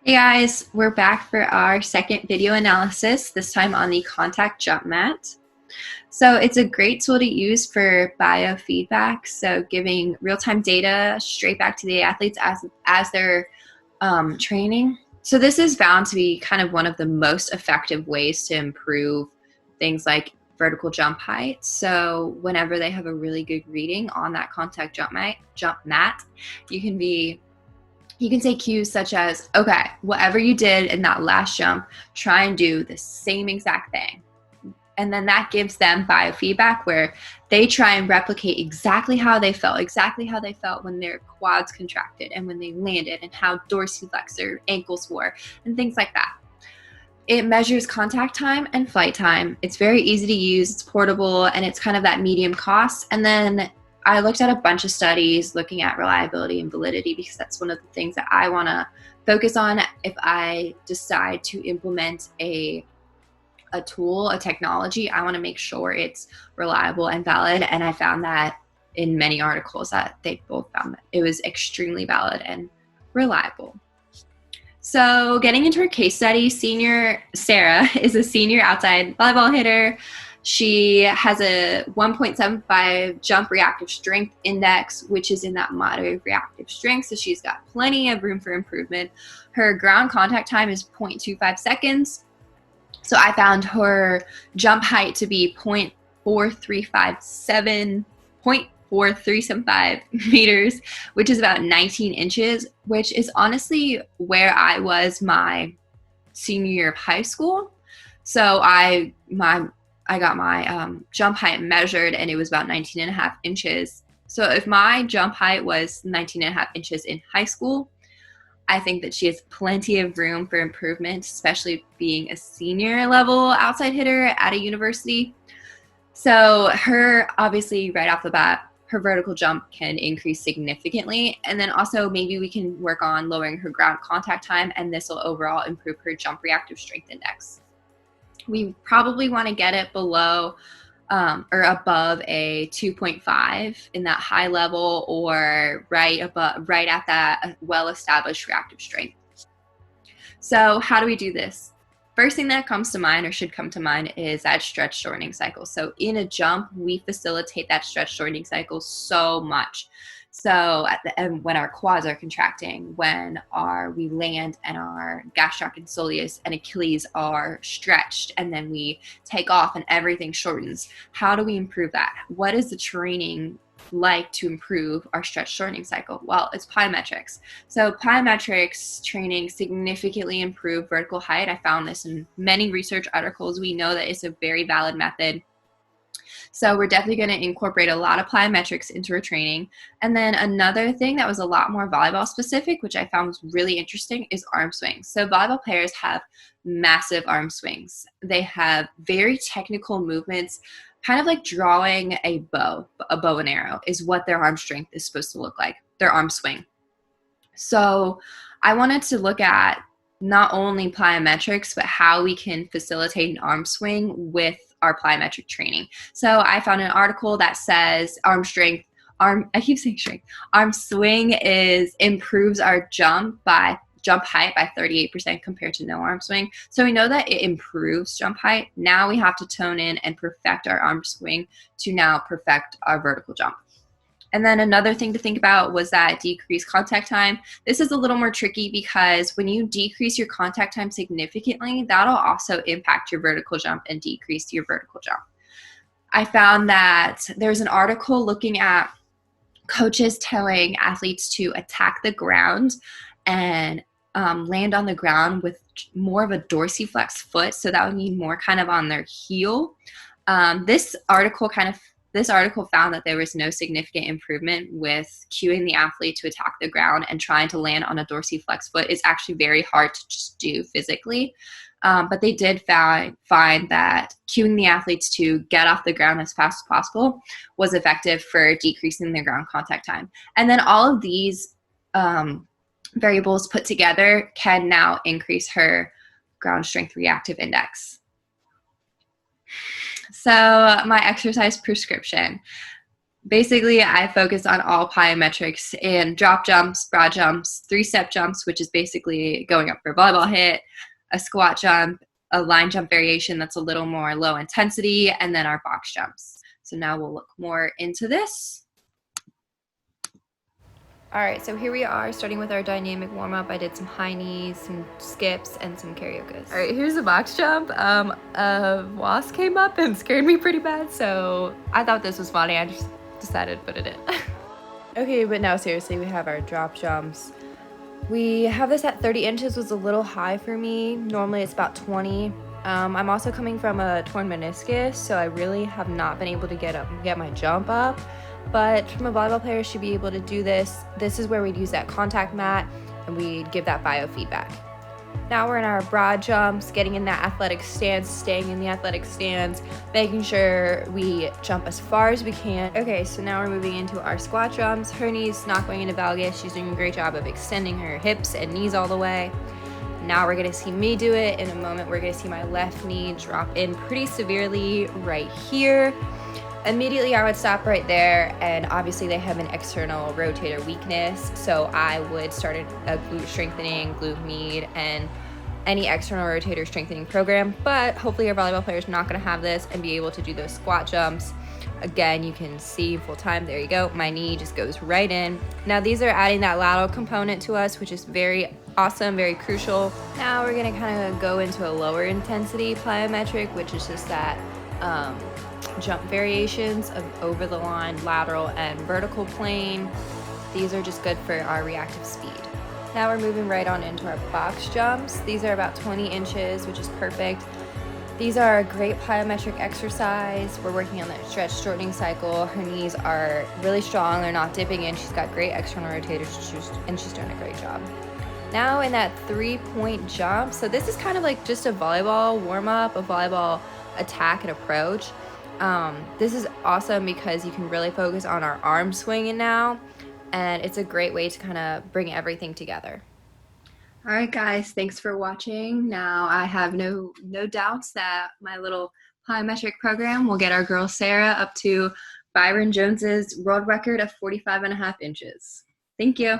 Hey guys, we're back for our second video analysis, this time on the contact jump mat. So it's a great tool to use for biofeedback, so giving real-time data straight back to the athletes as they're training. So this is found to be kind of one of the most effective ways to improve things like vertical jump height. So whenever they have a really good reading on that contact jump mat, you can say cues such as, okay, whatever you did in that last jump, try and do the same exact thing. And then that gives them biofeedback where they try and replicate exactly how they felt when their quads contracted and when they landed and how dorsiflex or ankles were and things like that. It measures contact time and flight time. It's very easy to use, it's portable, and it's kind of that medium cost. And then I looked at a bunch of studies looking at reliability and validity because that's one of the things that I want to focus on if I decide to implement a tool, a technology. I want to make sure it's reliable and valid. And I found that in many articles that they both found that it was extremely valid and reliable. So getting into her case study, senior Sarah is a senior outside volleyball hitter. She has a 1.75 jump reactive strength index, which is in that moderate reactive strength. So she's got plenty of room for improvement. Her ground contact time is 0.25 seconds. So I found her jump height to be 0.4375 meters, which is about 19 inches, which is honestly where I was my senior year of high school. So I got my jump height measured and it was about 19 and a half inches. So if my jump height was 19 and a half inches in high school, I think that she has plenty of room for improvement, especially being a senior level outside hitter at a university. So her, obviously, right off the bat, her vertical jump can increase significantly. And then also maybe we can work on lowering her ground contact time, and this will overall improve her jump reactive strength index. We probably want to get it below or above a 2.5 in that high level, or right at that well-established reactive strength. So how do we do this? First thing that comes to mind or should come to mind is that stretch shortening cycle. So in a jump, we facilitate that stretch shortening cycle so much. So at the end, when our quads are contracting, when we land and our gastroc and soleus and Achilles are stretched, and then we take off and everything shortens. How do we improve that? What is the training like to improve our stretch shortening cycle? Well, it's plyometrics. So plyometrics training significantly improve vertical height. I found this in many research articles. We know that it's a very valid method. So we're definitely going to incorporate a lot of plyometrics into our training. And then another thing that was a lot more volleyball specific, which I found was really interesting, is arm swings. So volleyball players have massive arm swings. They have very technical movements, kind of like drawing a bow and arrow is what their arm strength is supposed to look like, their arm swing. So I wanted to look at not only plyometrics, but how we can facilitate an arm swing with our plyometric training. So I found an article that says arm swing improves our jump height by 38% compared to no arm swing. So we know that it improves jump height. Now we have to tone in and perfect our arm swing to now perfect our vertical jump. And then another thing to think about was that decreased contact time. This is a little more tricky because when you decrease your contact time significantly, that'll also impact your vertical jump and decrease your vertical jump. I found that there's an article looking at coaches telling athletes to attack the ground and land on the ground with more of a dorsiflex foot. So that would mean more kind of on their heel. This article found that there was no significant improvement with cueing the athlete to attack the ground and trying to land on a dorsiflex foot. It's actually very hard to just do physically. But they did find that cueing the athletes to get off the ground as fast as possible was effective for decreasing their ground contact time. And then all of these variables put together can now increase her ground strength reactive index. So my exercise prescription. Basically, I focus on all plyometrics and drop jumps, broad jumps, three-step jumps, which is basically going up for a volleyball hit, a squat jump, a line jump variation that's a little more low intensity, and then our box jumps. So now we'll look more into this. All right, so here we are starting with our dynamic warm-up. I did some high knees, some skips, and some karaokes. All right, here's a box jump. A wasp came up and scared me pretty bad, so I thought this was funny. I just decided to put it in. Okay, but now seriously, we have our drop jumps. We have this at 30 inches, was a little high for me. Normally it's about 20. I'm also coming from a torn meniscus, so I really have not been able to get my jump up. But from a volleyball player should be able to do this. This is where we'd use that contact mat and we'd give that biofeedback. Now we're in our broad jumps, getting in that athletic stance, staying in the athletic stance, making sure we jump as far as we can. Okay, so now we're moving into our squat jumps. Her knees not going into valgus. She's doing a great job of extending her hips and knees all the way. Now we're gonna see me do it. In a moment, we're gonna see my left knee drop in pretty severely right here. Immediately I would stop right there, and obviously they have an external rotator weakness, so I would start a glute strengthening, glute med, and any external rotator strengthening program. But hopefully your volleyball player is not going to have this and be able to do those squat jumps. Again, you can see full time, there you go, my knee just goes right in. Now these are adding that lateral component to us, which is very awesome, very crucial. Now we're going to kind of go into a lower intensity plyometric, which is just that jump variations of over the line, lateral, and vertical plane. These are just good for our reactive speed. Now we're moving right on into our box jumps. These are about 20 inches, which is perfect. These are a great plyometric exercise. We're working on that stretch shortening cycle. Her knees are really strong. They're not dipping in. She's got great external rotators, and she's doing a great job. Now in that 3-point jump. So this is kind of like just a volleyball warm-up, a volleyball attack and approach. This is awesome because you can really focus on our arm swinging now, and it's a great way to kind of bring everything together. All right, guys, thanks for watching. Now I have no doubts that my little plyometric program will get our girl Sarah up to Byron Jones's world record of 45.5 inches. Thank you.